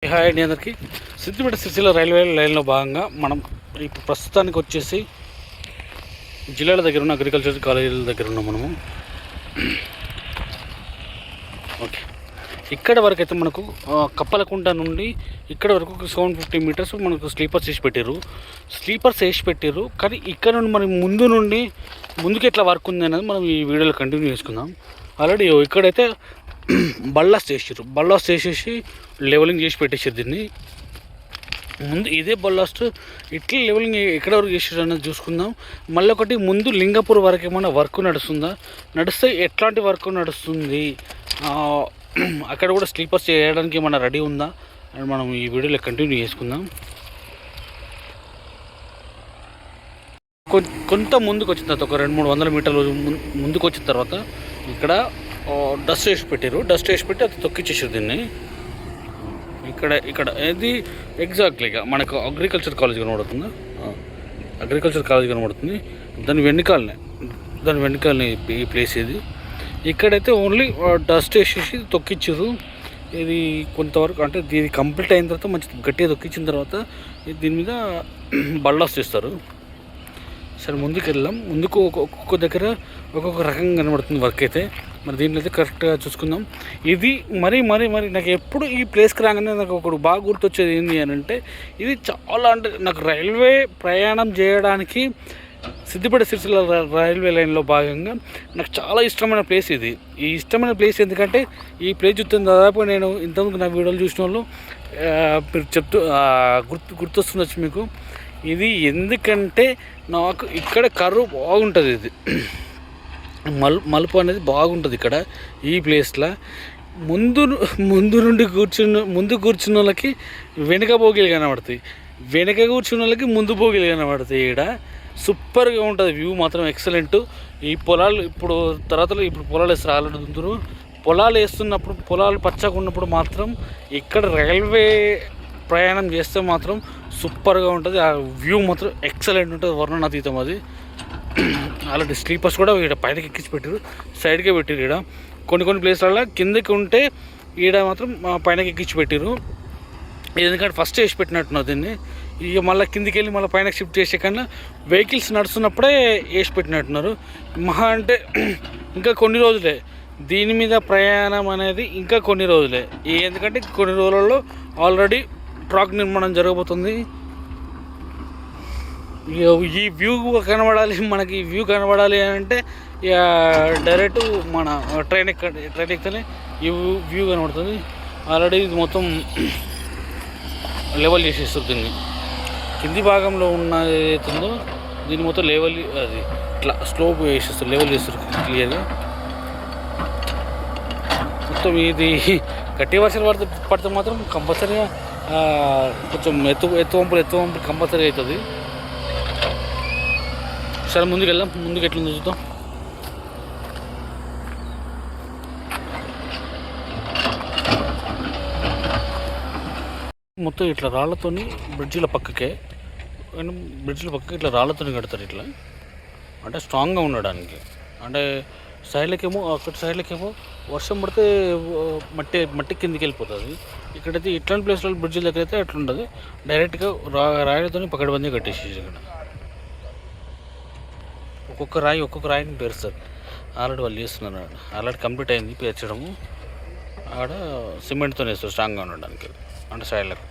Hi అండి అందరికీ. Siddipet Sircilla railway లైన్లో భాగంగా మనం ఇప్పుడు ప్రస్తుతానికి వచ్చేసి జిల్లాల దగ్గర ఉన్న అగ్రికల్చర్ కాలేజీల దగ్గర ఉన్నాం మనము. ఓకే, ఇక్కడ వరకు అయితే మనకు కప్పలకుంట నుండి ఇక్కడ వరకు 750 మీటర్స్ మనకు స్లీపర్స్ వేసి పెట్టారు. కానీ ఇక్కడ నుండి మనం ముందుకు ఎట్లా వర్క్ ఉంది అనేది మనం ఈ వీడియోలో కంటిన్యూ చేసుకుందాం. ఆల్రెడీ ఇక్కడైతే బల్లాస్ట్ వేసేసి లెవెలింగ్ చేసి పెట్టేసారు. దీన్ని ముందు ఇదే బల్లాస్ట్ ఇట్లా లెవెలింగ్ ఎక్కడ వరకు చేసారు అనేది చూసుకుందాం. మళ్ళీ ఒకటి ముందు లింగపూర్ వరకు ఏమైనా వర్క్ నడిస్తే ఎట్లాంటి వర్క్ నడుస్తుంది, అక్కడ కూడా స్లీపర్స్ చేయడానికి ఏమైనా రెడీ ఉందా అని మనం ఈ వీడియోలో కంటిన్యూ చేసుకుందాం. కొంత ముందుకు వచ్చిన తర్వాత ఒక 200-300 మీటర్లు ముందుకు వచ్చిన తర్వాత ఇక్కడ డస్ట్ వేసి పెట్టి అది తొక్కిచ్చేసారు దీన్ని. ఇక్కడ ఇది ఎగ్జాక్ట్లీగా మనకు అగ్రికల్చర్ కాలేజ్ కనబడుతుంది. దాని వెనకాలనే ఈ ప్లేస్ ఇది. ఇక్కడైతే ఓన్లీ డస్ట్ వేసేసి తొక్కిచ్చారు. ఇది కొంతవరకు అంటే ఇది కంప్లీట్ అయిన తర్వాత మంచి గట్టిగా తొక్కించిన తర్వాత దీని మీద బల్లాస్ట్ చేస్తారు. సరే ముందుకు వెళ్దాం. ఒక్కొక్క దగ్గర ఒక్కొక్క రకంగా కనబడుతుంది వర్క్ అయితే. మరి దీంట్లో అయితే కరెక్ట్గా చూసుకుందాం. ఇది మరి నాకు ఎప్పుడు ఈ ప్లేస్కి రాగానే నాకు ఒకటి బాగా గుర్తొచ్చేది ఏంటి అని అంటే, ఇది చాలా అంటే నాకు రైల్వే ప్రయాణం చేయడానికి సిద్దిపేట సిరిసిల్ల రైల్వే లైన్లో భాగంగా నాకు చాలా ఇష్టమైన ప్లేస్ ఇది. ఈ ఇష్టమైన ప్లేస్ ఎందుకంటే ఈ ప్లేస్ చూస్తే దాదాపు నేను ఇంతకుముందు నా వీడియోలు చూసిన వాళ్ళు గుర్తొస్తుండొచ్చు మీకు. ఇది ఎందుకంటే నాకు ఇక్కడ కర్వ్ బాగుంటుంది. ఇది మలుపు అనేది బాగుంటుంది ఇక్కడ ఈ ప్లేస్లో. ముందు కూర్చున్న వాళ్ళకి వెనక బోగీలు కనబడతాయి, వెనక కూర్చున్న వాళ్ళకి ముందు బోగీలు కనబడతాయి. ఇక్కడ సూపర్గా ఉంటుంది వ్యూ మాత్రం ఎక్సలెంట్. ఈ పొలాలు ఇప్పుడు పొలాలు వేస్తారు, ఆల్రెడీ దుంతురు. పొలాలు వేస్తున్నప్పుడు పొలాలు పచ్చగా ఉన్నప్పుడు మాత్రం ఇక్కడ రైల్వే ప్రయాణం చేస్తే మాత్రం సూపర్గా ఉంటుంది. ఆ వ్యూ మాత్రం ఎక్సలెంట్ ఉంటుంది, వర్ణనాతీతం అది. అలాంటి స్లీపర్స్ కూడా ఇక్కడ పైనకి ఎక్కించి పెట్టారు, సైడ్కే పెట్టారు. ఇక్కడ కొన్ని ప్లేస్లలో కిందకి ఉంటే ఈడ మాత్రం పైనకి ఎక్కించి పెట్టారు. ఎందుకంటే ఫస్ట్ వేసి పెట్టినట్టున్నారు దీన్ని. ఇక మళ్ళీ కిందికి వెళ్ళి మళ్ళీ పైనకి షిఫ్ట్ చేసే కన్నా వెహికల్స్ నడుస్తున్నప్పుడే వేసి పెట్టినట్టున్నారు. మహా అంటే ఇంకా కొన్ని రోజులే దీని మీద ప్రయాణం అనేది, ఇంకా కొన్ని రోజులే. ఎందుకంటే కొన్ని రోజులలో ఆల్రెడీ ట్రాక్ నిర్మాణం జరగబోతుంది. ఈ వ్యూ మనకి ఈ వ్యూ కనబడాలి అంటే ఇక డైరెక్ట్ మన ట్రైన్ ఎక్కితేనే ఈ వ్యూ కనబడుతుంది. ఆల్రెడీ ఇది మొత్తం లెవెల్ చేసేస్తుంది. దీన్ని కింది భాగంలో ఉన్న ఏదైతుందో దీన్ని మొత్తం లెవెల్ అది ఇట్లా స్లోప్ వేసేస్తారు, లెవెల్ చేస్తారు క్లియర్గా. మొత్తం ఇది గట్టి వర్షాలు పడితే మాత్రం కంపల్సరీగా కొంచెం ఎత్తు కంపల్సరీ అవుతుంది. సరే ముందుకు వెళ్దాం. ముందుకు ఎట్లుందో చూద్దాం. మొత్తం ఇట్లా రాళ్లతోని బ్రిడ్జిల పక్కకి ఇట్లా రాళ్లతోని కడతారు. ఇట్లా అంటే స్ట్రాంగ్గా ఉండడానికి. అంటే అక్కడ సైడ్లకేమో వర్షం పడితే మట్టి కిందికి వెళ్ళిపోతుంది. ఇక్కడైతే ఇట్లాంటి ప్లేస్లో బ్రిడ్జిల దగ్గర అయితే అట్లా ఉండదు, డైరెక్ట్గా రాయిలతో పకడ్బందీ కట్టేసి ఇక్కడ ఒక్కొక్క రాయిని పేరుస్తారు. ఆల్రెడీ వాళ్ళు చేస్తున్నారు, ఆల్రెడీ కంప్లీట్ అయింది పేర్చడము. ఆడ సిమెంట్తో వేస్తారు స్ట్రాంగ్గా ఉండడానికి. అంటే సైడ్లకు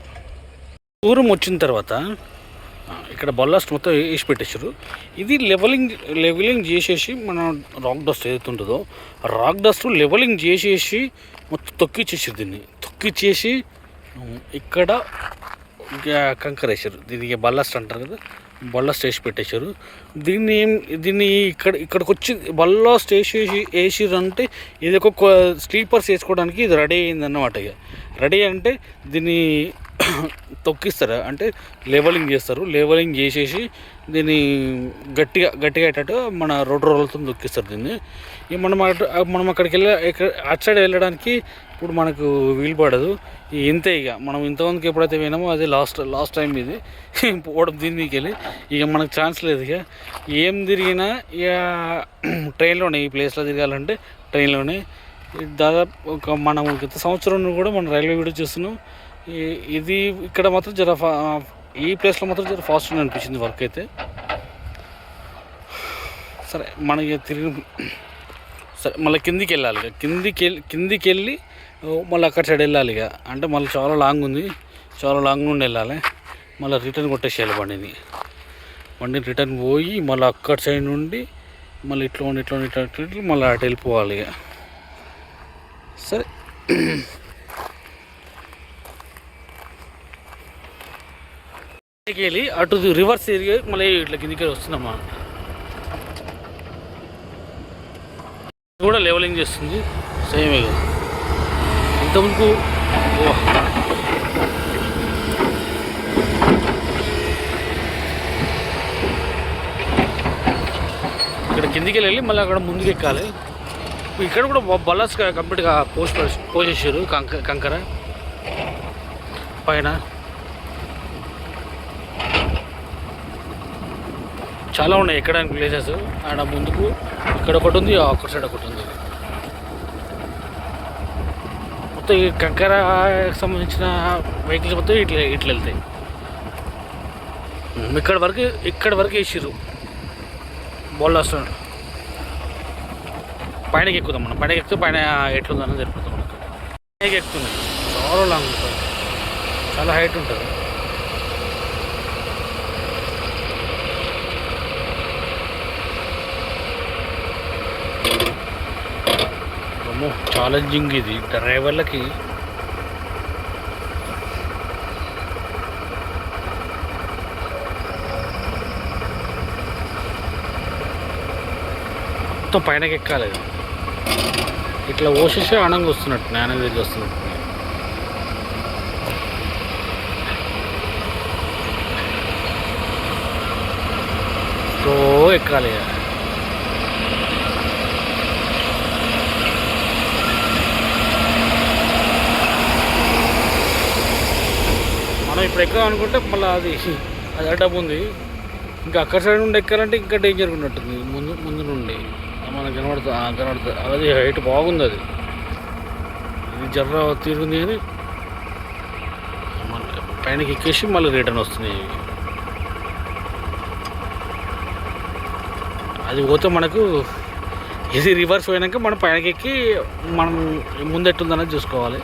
దూరం వచ్చిన తర్వాత ఇక్కడ బల్లాస్ట్ మొత్తం వేసి పెట్టేసారు. ఇది లెవెలింగ్ చేసేసి మన రాక్ డస్ట్ ఏదైతే ఉంటుందో రాక్ డస్ట్ లెవెలింగ్ చేసేసి మొత్తం తొక్కిచ్చేసారు. దీన్ని తొక్కిచ్చేసి ఇక్కడ కంకర వేసారు. దీనికి బల్లాస్ట్ అంటారు కదా, బల్లాస్ట్ వేసి పెట్టేశారు. దీన్ని ఇక్కడికి వచ్చి బల్లాస్ట్ వేసిరంటే ఇది ఒక స్లీపర్స్ వేసుకోవడానికి ఇది రెడీ అయిందన్నమాట. ఇక రెడీ అంటే దీన్ని తొక్కిస్తారు, అంటే లెవెలింగ్ చేస్తారు. లెవెలింగ్ చేసేసి దీన్ని గట్టిగా అయ్యేటట్టు మన రోలర్తో తొక్కిస్తారు దీన్ని. ఇక మనం అక్కడికి అటు సైడ్ వెళ్ళడానికి ఇప్పుడు మనకు వీలు పడదు. ఇంతే ఇక మనం ఇంతమందికి ఎప్పుడైతే పోయినామో అది లాస్ట్ టైం ఇది పోవడం దీనికి వెళ్ళి. ఇక మనకు ఛాన్స్ లేదు. ఇక ఏం తిరిగినా ఇక ట్రైన్లోనే, ఈ ప్లేస్లో తిరగాలంటే ట్రైన్లోనే. దాదాపు మనం గత సంవత్సరం కూడా మనం రైల్వే వీడియో చూస్తున్నాం. ఇది ఇక్కడ మాత్రం జర ఈ ప్లేస్లో మాత్రం జర ఫాస్ట్గా అనిపించింది వర్క్ అయితే. సరే మనకి తిరిగి సరే మళ్ళీ కిందికి వెళ్ళాలి. కిందికి వెళ్ళి మళ్ళీ అక్కడ సైడ్ వెళ్ళాలి. ఇక అంటే మళ్ళీ చాలా లాంగ్ ఉంది, చాలా లాంగ్ నుండి వెళ్ళాలి. మళ్ళీ రిటర్న్ కొట్టేసేయాలి బండిని రిటర్న్ పోయి మళ్ళీ అక్కడ సైడ్ నుండి మళ్ళీ ఇట్లా మళ్ళీ అటు వెళ్ళిపోవాలి. ఇక సరే వెళ్ళి అటు రివర్స్ తిరిగి మళ్ళీ ఇట్లా కిందికి వస్తున్నామా. కూడా లెవెలింగ్ చేస్తుంది సేమే కదా ఇంతకుముందుకు. ఇక్కడ కిందికి వెళ్ళి మళ్ళీ అక్కడ ముందుకు ఎక్కాలి. ఇక్కడ కూడా బల్లాస్ కంప్లీట్గా పోసేసారు కంకర పైన. చాలా ఉన్నాయి ఎక్కడానికి ప్లేసెస్. ఆడ ముందుకు ఇక్కడ ఒకటి ఉంది, అక్కడ సైడ్ ఒకటి ఉంది. మొత్తం ఈ కంకరకి సంబంధించిన వెహికల్స్ మొత్తం ఇట్లా వెళ్తాయి. ఇక్కడ వరకు వేసిర్రు బోల్లాస్. పైనకి ఎక్కుదాం మనం. పైనకి ఎక్కుతే పైన ఎట్లుందని సరిపోతాం మనకు. పైనకి ఎక్కుతుంది, చాలా లాంగ్ ఉంటుంది, చాలా హైట్ ఉంటుంది. ఛాలెంజింగ్ ఇది డ్రైవర్లకి. మొత్తం పైనకి ఎక్కాలి. ఇట్లా ఓసేసి అనంగా వస్తున్నట్టు, నాన్న తిరిగి వస్తున్నట్టు. సో ఎక్కాలి. మనం ఇప్పుడు ఎక్కాం అనుకుంటే మళ్ళీ అది అడ్డం ఉంది. ఇంకా అక్కడ సైడ్ నుండి ఎక్కాలంటే ఇంకా డేంజర్గా ఉన్నట్టుంది. ముందు నుండి మనకు కనబడుతుంది. అది హైట్ బాగుంది. అది జర్ర తిరుగుంది కానీ పైనకి ఎక్కేసి మళ్ళీ రిటర్న్ వస్తున్నాయి. అది పోతే మనకు ఇది రివర్స్ పోయినాక మనం పైనకి ఎక్కి మనం ముందెట్టుందనేది చూసుకోవాలి.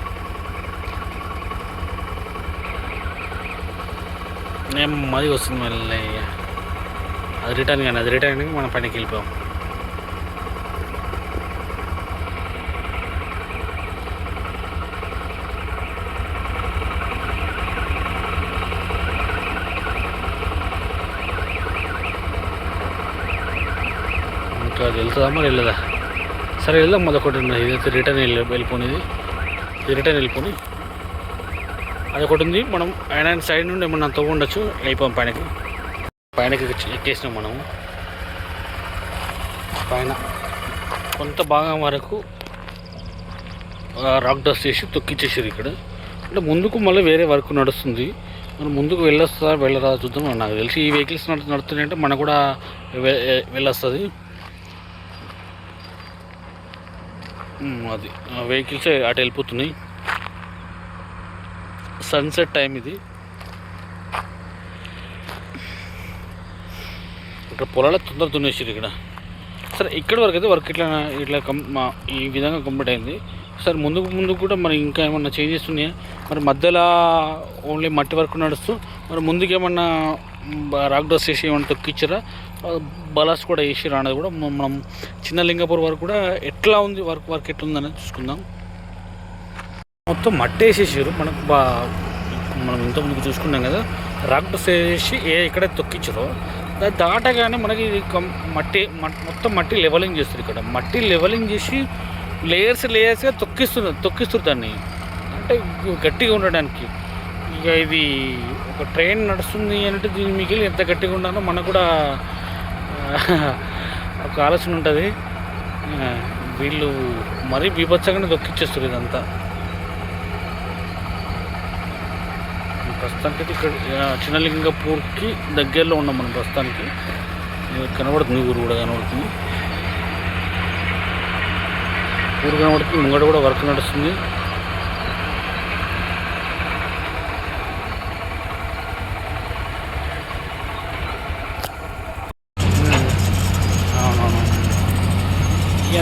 మది వస్తుంది మళ్ళీ అది రిటర్న్ కానీ మనం పైనకి వెళ్ళిపోయాం. ఇంకా అది వెళ్తుందా మరి వెళ్ళదా? సరే వెళ్దాం. మొదటి ఇదైతే రిటర్న్ వెళ్ళిపోయింది. ఇది రిటర్న్ వెళ్ళిపోయి అది ఒకటి ఉంది. మనం ఆయన సైడ్ నుండి ఏమన్నా తవ్వు ఉండొచ్చు. అయిపోయాం పైనకి ఎక్కేసినాం మనము. పైన కొంత భాగం వరకు రాక్ డస్ట్ చేసి తొక్కిచ్చేసారు ఇక్కడ. అంటే ముందుకు మళ్ళీ వేరే వర్క్ నడుస్తుంది. మనం ముందుకు వెళ్ళరా చూద్దాం. నాకు తెలిసి ఈ వెహికల్స్ నడుస్తున్నాయంటే మనకు కూడా వెళ్ళొస్తుంది. అది వెహికల్స్ అటు వెళ్ళిపోతున్నాయి. సన్సెట్ టైం ఇది. ఇక్కడ పొలాల తొందర దున్నేసారు ఇక్కడ. సరే ఇక్కడ వరకు అయితే వర్క్ ఇట్లా ఈ విధంగా కంప్లీట్ అయింది. సరే ముందుకు కూడా మరి ఇంకా ఏమన్నా చేంజెస్ ఉన్నాయా? మరి మధ్యలో ఓన్లీ మట్టి వర్క్ నడుస్తూ మరి ముందుకు ఏమన్నా రాక్ డస్ట్ చేసి ఏమన్నా తొక్కిచ్చారా, బలాస్ కూడా వేసారా అనేది కూడా మనం చిన్న లింగపూర్ వరకు కూడా ఎట్లా ఉంది వర్క్ ఎట్లా ఉందనేది చూసుకుందాం. మొత్తం మట్టి వేసేసారు. మనం ఇంతకుముందుకు చూసుకున్నాం కదా, రాక్ డస్ట్ వేసి ఎక్కడైతే తొక్కించారో అది దాటగానే మనకి మొత్తం మట్టి లెవెలింగ్ చేస్తారు. ఇక్కడ మట్టి లెవెలింగ్ చేసి లేయర్స్గా తొక్కిస్తారు దాన్ని, అంటే గట్టిగా ఉండడానికి. ఇక ఇది ఒక ట్రైన్ నడుస్తుంది అంటే దీని మిగిలి ఎంత గట్టిగా ఉండాలో మనకు కూడా ఒక ఆలోచన ఉంటుంది. వీళ్ళు మరీ బీభత్సంగానే తొక్కిచ్చేస్తారు ఇదంతా. ప్రస్తుతానికి ఇక్కడ చిన్నలింగపూర్కి దగ్గరలో ఉన్నాం మనం. ప్రస్తుతానికి కనబడుతుంది, ఊరు కూడా కనబడుతుంది. ఊరు కనబడుతుంది, ముంగట కూడా వర్క్ నడుస్తుంది.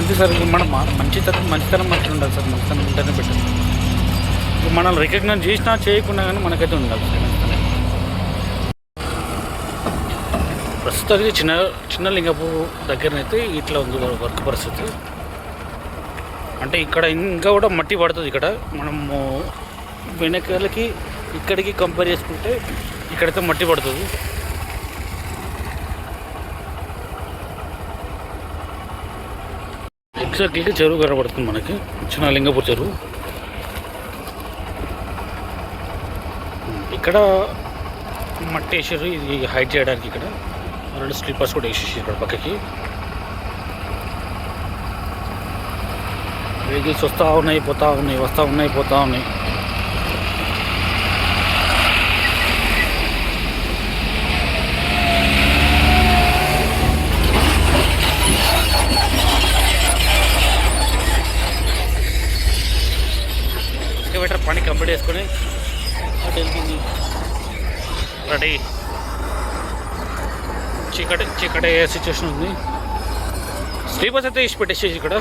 అంతే సార్. మనం మంచితనం మంచి ఉండాలి సార్. మంచితనం ఉంటేనే పెట్టాలి. మనం రికగ్నైజ్ చేసినా చేయకుండా కానీ మనకైతే ఉండాలి సార్ మంచితనం. ప్రస్తుతానికి చిన్న లింగపూర్ దగ్గరనైతే ఇట్లా ఉంది వర్క్ పరిస్థితి. అంటే ఇక్కడ ఇంకా కూడా మట్టి పడుతుంది. ఇక్కడ మనము వెనకాలకి ఇక్కడికి కంపేర్ చేసుకుంటే ఇక్కడైతే మట్టి పడుతుంది. ఎగ్జాక్ట్లీగా చెరువు కనబడుతుంది మనకి, చిన్న లింగపూర్ చెరువు. ఇక్కడ మట్టి వేసారు, ఇది హైట్ చేయడానికి. ఇక్కడ 2 స్లీపర్స్ కూడా వేసేసి ఇక్కడ పక్కకి. వెహికల్స్ వస్తూ ఉన్నాయి, పోతూ ఉన్నాయి, వస్తూ ఉన్నాయి, పోతూ ఉన్నాయి. ఎక్స్కవేటర్ పని కంప్లీట్ చేసుకొని అటు వెళ్తుంది. రెడీ. చీకటి అయ్యే సిచ్యువేషన్ ఉంది. స్లీపర్స్ అయితే ఇచ్చి పెట్టేసేసి ఇక్కడ.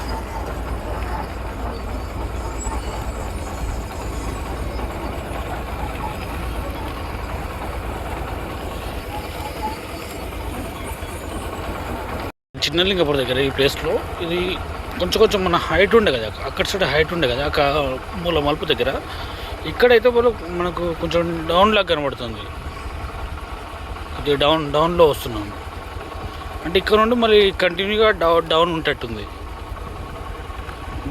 చిన్న లింగపూర్ దగ్గర ఈ ప్లేస్లో ఇది కొంచెం మన హైట్ ఉండే కదా, అక్కడ సైడ్ హైట్ ఉండే కదా మూల మలుపు దగ్గర. ఇక్కడైతే మనకు కొంచెం డౌన్ లాగా కనబడుతుంది. ఇది డౌన్లో వస్తున్నాం అంటే ఇక్కడ నుండి మళ్ళీ కంటిన్యూగా డౌన్ ఉంటట్టుంది.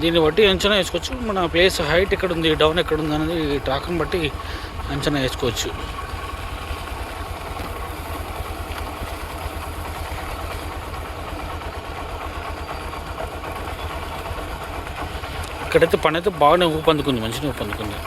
దీన్ని బట్టి అంచనా వేసుకోవచ్చు మన ప్లేస్ హైట్ ఎక్కడ ఉంది, డౌన్ ఎక్కడ ఉంది అనేది ట్రాక్ని బట్టి అంచనా వేసుకోవచ్చు. ఇక్కడైతే పని అయితే బాగానే ఊపందుకుంది, మంచిగా ఊపందుకుంది.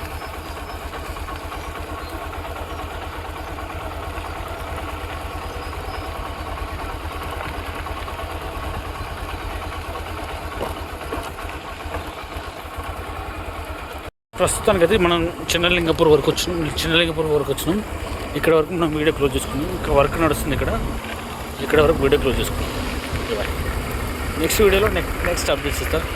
ప్రస్తుతానికైతే మనం చిన్న లింగపూర్ వరకు వచ్చినాం. ఇక్కడ వరకు మనం వీడియో క్లోజ్ చేసుకున్నాం. ఇంకా వర్క్ నడుస్తుంది ఇక్కడ వరకు వీడియో క్లోజ్ చేసుకున్నాం. నెక్స్ట్ వీడియోలో నెక్స్ట్ అప్డేట్స్ ఇస్తాను.